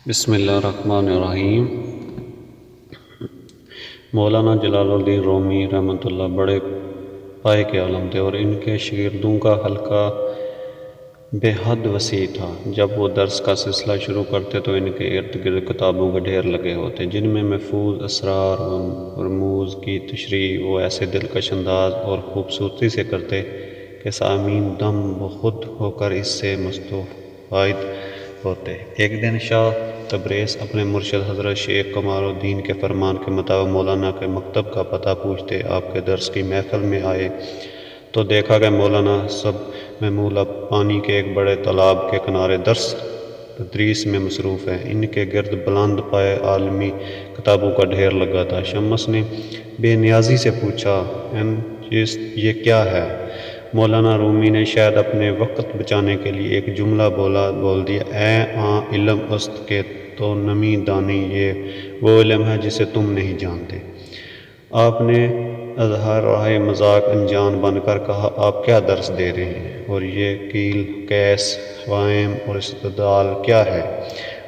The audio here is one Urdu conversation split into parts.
بسم اللہ الرحمن الرحیم۔ مولانا جلال الدین رومی رحمۃ اللہ بڑے پائے کے عالم تھے اور ان کے شاگردوں کا حلقہ بے حد وسیع تھا۔ جب وہ درس کا سلسلہ شروع کرتے تو ان کے ارد گرد کتابوں کے ڈھیر لگے ہوتے جن میں محفوظ اسرار و رموز کی تشریح وہ ایسے دلکش انداز اور خوبصورتی سے کرتے کہ سامعین دم بخود ہو کر اس سے مستفید ہوتے۔ ایک دن شاہ تبریز اپنے مرشد حضرت شیخ کمال الدین کے فرمان کے مطابق مولانا کے مکتب کا پتہ پوچھتے آپ کے درس کی محفل میں آئے تو دیکھا کہ مولانا سب معمولہ پانی کے ایک بڑے تالاب کے کنارے درس تدریس میں مصروف ہیں۔ ان کے گرد بلند پائے عالمی کتابوں کا ڈھیر لگا تھا۔ شمس نے بے نیازی سے پوچھا، یہ کیا ہے؟ مولانا رومی نے شاید اپنے وقت بچانے کے لیے ایک جملہ بول دیا، اے علم است کے تو نمی دانی، یہ وہ علم ہے جسے تم نہیں جانتے۔ آپ نے اظہار راہ مذاق انجان بن کر کہا، آپ کیا درس دے رہے ہیں اور یہ قیل قیس وائم اور استدلال کیا ہے؟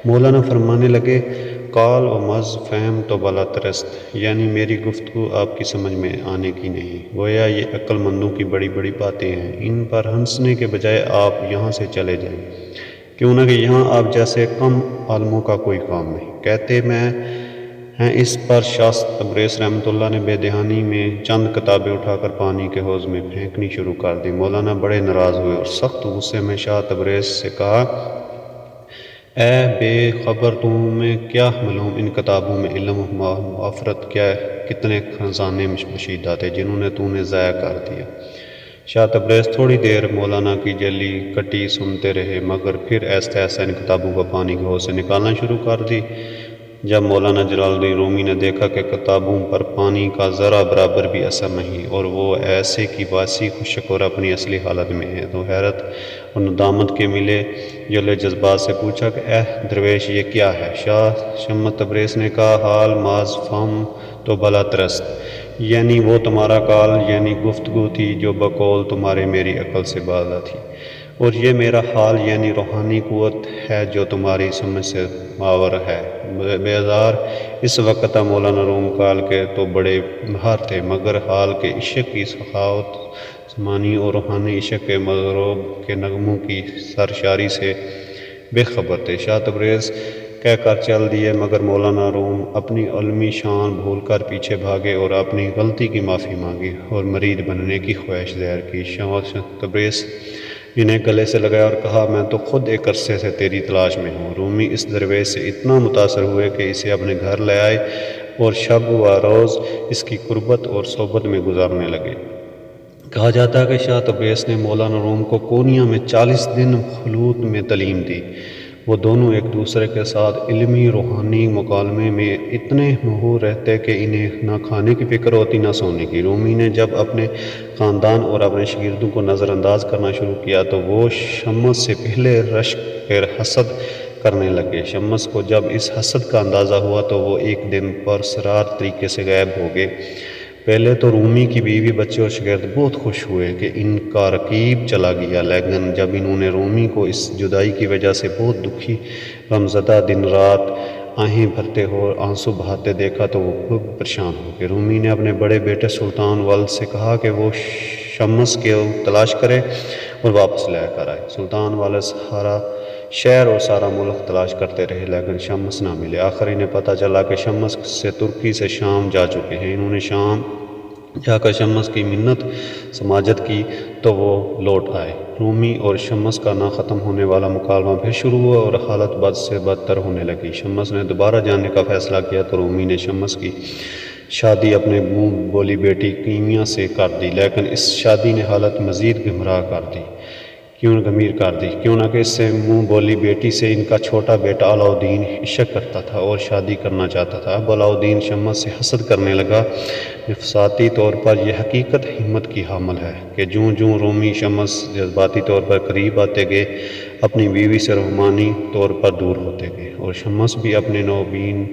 مولانا فرمانے لگے، قال و مز فہم تو بلا ترست، یعنی میری گفتگو آپ کی سمجھ میں آنے کی نہیں، گویا یہ عقل مندوں کی بڑی بڑی باتیں ہیں، ان پر ہنسنے کے بجائے آپ یہاں سے چلے جائیں، کیوں نہ کہ یہاں آپ جیسے کم عالموں کا کوئی کام نہیں کہتے میں ہیں۔ اس پر شاہ تبریز رحمۃ اللہ نے بے دہانی میں چند کتابیں اٹھا کر پانی کے حوض میں پھینکنی شروع کر دی۔ مولانا بڑے ناراض ہوئے اور سخت غصے میں شاہ تبریز سے کہا، اے بے خبر، تمہیں کیا معلوم ان کتابوں میں علم و معرفت کیا کتنے خزانے مشیدہ تھے جنہوں نے تو نے ضائع کر دیا۔ شاہ تبریز تھوڑی دیر مولانا کی جلی کٹی سنتے رہے مگر پھر ایسا ان کتابوں کو پانی کے حوض سے نکالنا شروع کر دی۔ جب مولانا جلال الدین رومی نے دیکھا کہ کتابوں پر پانی کا ذرہ برابر بھی اثر نہیں اور وہ ایسے کی واسی خشک اور اپنی اصلی حالت میں ہے تو حیرت اور ندامت کے ملے جلے جذبات سے پوچھا کہ اے درویش، یہ کیا ہے؟ شاہ شمس تبریز نے کہا، حال ماز فہم تو بلا ترست، یعنی وہ تمہارا کال یعنی گفتگو تھی جو بقول تمہارے میری عقل سے بالا تھی، اور یہ میرا حال یعنی روحانی قوت ہے جو تمہاری سمجھ سے ماور ہے۔ بیزار اس وقت مولانا روم کال کے تو بڑے ماہر تھے مگر حال کے عشق کی سخاوت زمانی اور روحانی عشق کے مغروب کے نغموں کی سرشاری سے بے خبر تھے۔ شاہ تبریز کہہ کر چل دیے مگر مولانا روم اپنی علمی شان بھول کر پیچھے بھاگے اور اپنی غلطی کی معافی مانگی اور مرید بننے کی خواہش ظاہر کی۔ شاہ تبریز انہیں گلے سے لگایا اور کہا، میں تو خود ایک عرصے سے تیری تلاش میں ہوں۔ رومی اس درویش سے اتنا متاثر ہوئے کہ اسے اپنے گھر لے آئے اور شب و روز اس کی قربت اور صحبت میں گزارنے لگے۔ کہا جاتا ہے کہ شاہ تبریز نے مولانا روم کو کونیا میں 40 دن خلوت میں تعلیم دی۔ وہ دونوں ایک دوسرے کے ساتھ علمی روحانی مکالمے میں اتنے مشغول رہتے کہ انہیں نہ کھانے کی فکر ہوتی نہ سونے کی۔ رومی نے جب اپنے خاندان اور اپنے شاگردوں کو نظر انداز کرنا شروع کیا تو وہ شمس سے پہلے رشک پھر حسد کرنے لگے۔ شمس کو جب اس حسد کا اندازہ ہوا تو وہ ایک دن پراسرار طریقے سے غائب ہو گئے۔ پہلے تو رومی کی بیوی بچے اور شاگرد بہت خوش ہوئے کہ ان کا رقیب چلا گیا، لیکن جب انہوں نے رومی کو اس جدائی کی وجہ سے بہت دکھی غمزدہ دن رات آہیں بھرتے اور آنسو بہاتے دیکھا تو وہ خوب پریشان ہو گئے۔ رومی نے اپنے بڑے بیٹے سلطان ولد سے کہا کہ وہ شمس کو تلاش کرے اور واپس لے کر آئے۔ سلطان ولد سارا شہر اور سارا ملک تلاش کرتے رہے لیکن شمس نہ ملے۔ آخر انہیں پتہ چلا کہ شمس سے ترکی سے شام جا چکے ہیں۔ انہوں نے شام جا کر شمس کی منت سماجت کی تو وہ لوٹ آئے۔ رومی اور شمس کا نہ ختم ہونے والا مکالمہ پھر شروع ہوا اور حالت بد سے بدتر ہونے لگی۔ شمس نے دوبارہ جانے کا فیصلہ کیا تو رومی نے شمس کی شادی اپنے منہ بولی بیٹی کیمیا سے کر دی، لیکن اس شادی نے حالت مزید گمراہ کر دی، کیوں نہ کہ اس سے منہ بولی بیٹی سے ان کا چھوٹا بیٹا علاؤالدین عشق کرتا تھا اور شادی کرنا چاہتا تھا۔ اب علاؤالدین شمس سے حسد کرنے لگا۔ نفسیاتی طور پر یہ حقیقت ہمت کی حامل ہے کہ جوں رومی شمس جذباتی طور پر قریب آتے گئے اپنی بیوی سے روحانی طور پر دور ہوتے گئے اور شمس بھی اپنے نوبین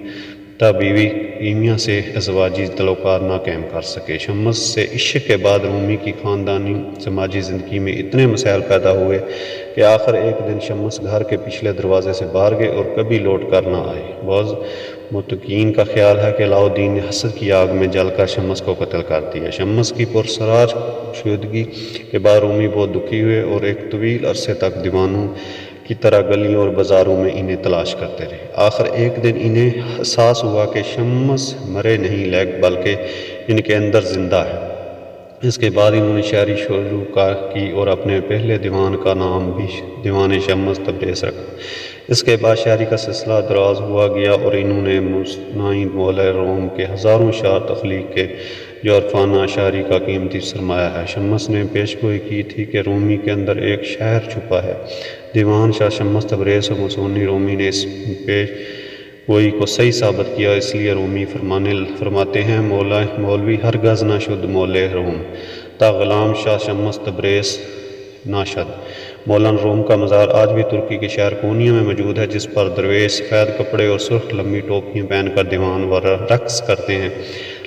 تا بیوی کیمیا سے ازواجی تعلقات نہ قائم کر سکے۔ شمس سے عشق کے بعد رومی کی خاندانی سماجی زندگی میں اتنے مسائل پیدا ہوئے کہ آخر ایک دن شمس گھر کے پچھلے دروازے سے باہر گئے اور کبھی لوٹ کر نہ آئے۔ بعض متقین کا خیال ہے کہ علاؤالدین نے حسد کی آگ میں جل کر شمس کو قتل کر دیا۔ شمس کی پرسرار شدگی کے بعد رومی بہت دکھی ہوئے اور ایک طویل عرصے تک دیوانوں کی طرح گلیوں اور بازاروں میں انہیں تلاش کرتے رہے۔ آخر ایک دن انہیں احساس ہوا کہ شمس مرے نہیں بلکہ ان کے اندر زندہ ہے۔ اس کے بعد انہوں نے شاعری شروع کی اور اپنے پہلے دیوان کا نام بھی دیوان شمس تبریز رکھا۔ اس کے بعد شاعری کا سلسلہ دراز ہوا گیا اور انہوں نے مصنعین مولۂ روم کے ہزاروں شعر تخلیق کے جو عرفانہ شاعری کا قیمتی سرمایہ ہے۔ شمس نے پیشگوئی کی تھی کہ رومی کے اندر ایک شاعر چھپا ہے۔ دیوان شاہ شمس تبریز اور مصنوعی رومی نے اس پیشگوئی کو صحیح ثابت کیا، اس لیے رومی فرماتے ہیں مولوی ہرگز نہ شد مولے روم تا غلام شاہ شمس تبریز نہ شد۔ مولانا روم کا مزار آج بھی ترکی کے شہر کونیا میں موجود ہے، جس پر درویش سفید کپڑے اور سرخ لمبی ٹوپیاں پہن کر دیوان ور رقص کرتے ہیں۔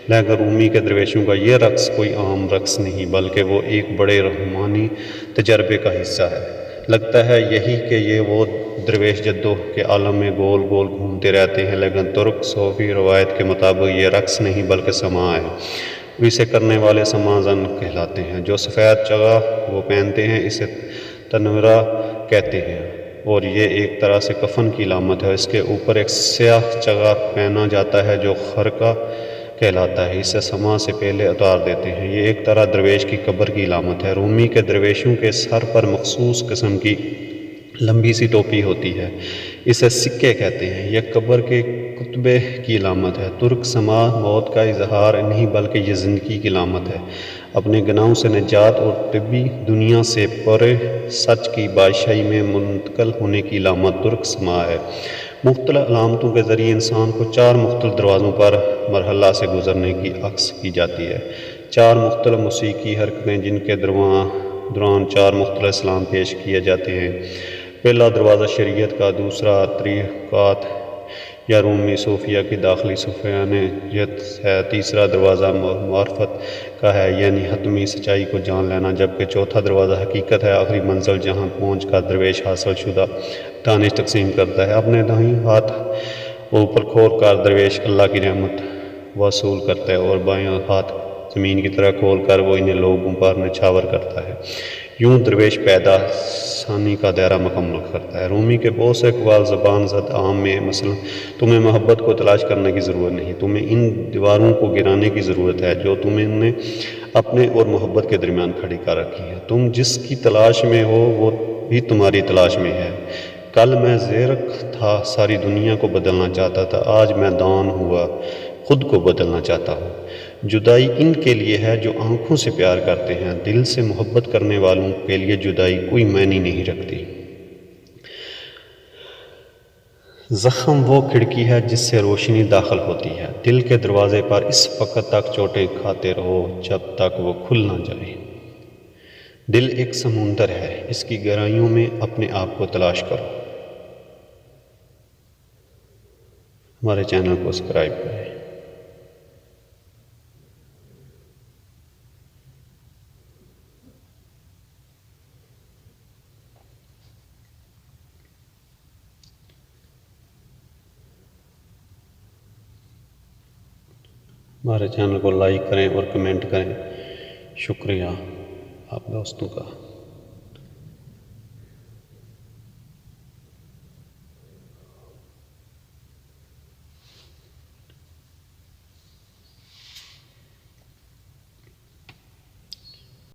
لیکن رومی کے درویشوں کا یہ رقص کوئی عام رقص نہیں بلکہ وہ ایک بڑے روحانی تجربے کا حصہ ہے۔ لگتا ہے یہی کہ یہ وہ درویش جدوں کے عالم میں گول گول گھومتے رہتے ہیں، لیکن ترک صوفی روایت کے مطابق یہ رقص نہیں بلکہ سماع ہے۔ اسے کرنے والے سماع زن کہلاتے ہیں۔ جو سفید چگا وہ پہنتے ہیں اسے تنورہ کہتے ہیں اور یہ ایک طرح سے کفن کی علامت ہے۔ اس کے اوپر ایک سیاہ چگا پہنا جاتا ہے جو خرقہ کہلاتا ہے، اسے سماع سے پہلے اتار دیتے ہیں۔ یہ ایک طرح درویش کی قبر کی علامت ہے۔ رومی کے درویشوں کے سر پر مخصوص قسم کی لمبی سی ٹوپی ہوتی ہے، اسے سکے کہتے ہیں، یہ قبر کے کتبے کی علامت ہے۔ ترک سماع موت کا اظہار نہیں بلکہ یہ زندگی کی علامت ہے۔ اپنے گناہوں سے نجات اور طبی دنیا سے پرے سچ کی بادشاہی میں منتقل ہونے کی علامت ترک سماع ہے۔ مختلف علامتوں کے ذریعے انسان کو 4 مختلف دروازوں پر مرحلہ سے گزرنے کی عکس کی جاتی ہے۔ 4 مختلف موسیقی حرکتیں جن کے دوران 4 مختلف اسلام پیش کیے جاتے ہیں۔ پہلا دروازہ شریعت کا، دوسرا طریقات یا رومی صوفیہ کی داخلی صوفیانیت ہے، تیسرا دروازہ معرفت کا ہے یعنی حتمی سچائی کو جان لینا، جبکہ چوتھا دروازہ حقیقت ہے، آخری منزل جہاں پہنچ کر درویش حاصل شدہ دانش تقسیم کرتا ہے۔ اپنے دائیں ہاتھ اوپر کھول کر درویش اللہ کی رحمت وصول کرتا ہے اور بائیں ہاتھ زمین کی طرح کھول کر وہ انہیں لوگوں پر نچھاور کرتا ہے۔ یوں درویش پیدا ثانی کا دائرہ مکمل کرتا ہے۔ رومی کے بہت سے اقوال زبان زد عام میں مثلا تمہیں محبت کو تلاش کرنے کی ضرورت نہیں، تمہیں ان دیواروں کو گرانے کی ضرورت ہے جو تم نے اپنے اور محبت کے درمیان کھڑی کر رکھی ہیں۔ تم جس کی تلاش میں ہو وہ بھی تمہاری تلاش میں ہے۔ کل میں زیرک تھا، ساری دنیا کو بدلنا چاہتا تھا، آج میں دان ہوا، خود کو بدلنا چاہتا ہوں۔ جدائی ان کے لیے ہے جو آنکھوں سے پیار کرتے ہیں، دل سے محبت کرنے والوں کے لیے جدائی کوئی معنی نہیں رکھتی۔ زخم وہ کھڑکی ہے جس سے روشنی داخل ہوتی ہے، دل کے دروازے پر اس وقت تک چوٹیں کھاتے رہو جب تک وہ کھل نہ جائے۔ دل ایک سمندر ہے، اس کی گہرائیوں میں اپنے آپ کو تلاش کرو۔ ہمارے چینل کو سبسکرائب کریں۔ ہمارے چینل کو لائک کریں اور کمنٹ کریں۔ شکریہ آپ دوستوں کا۔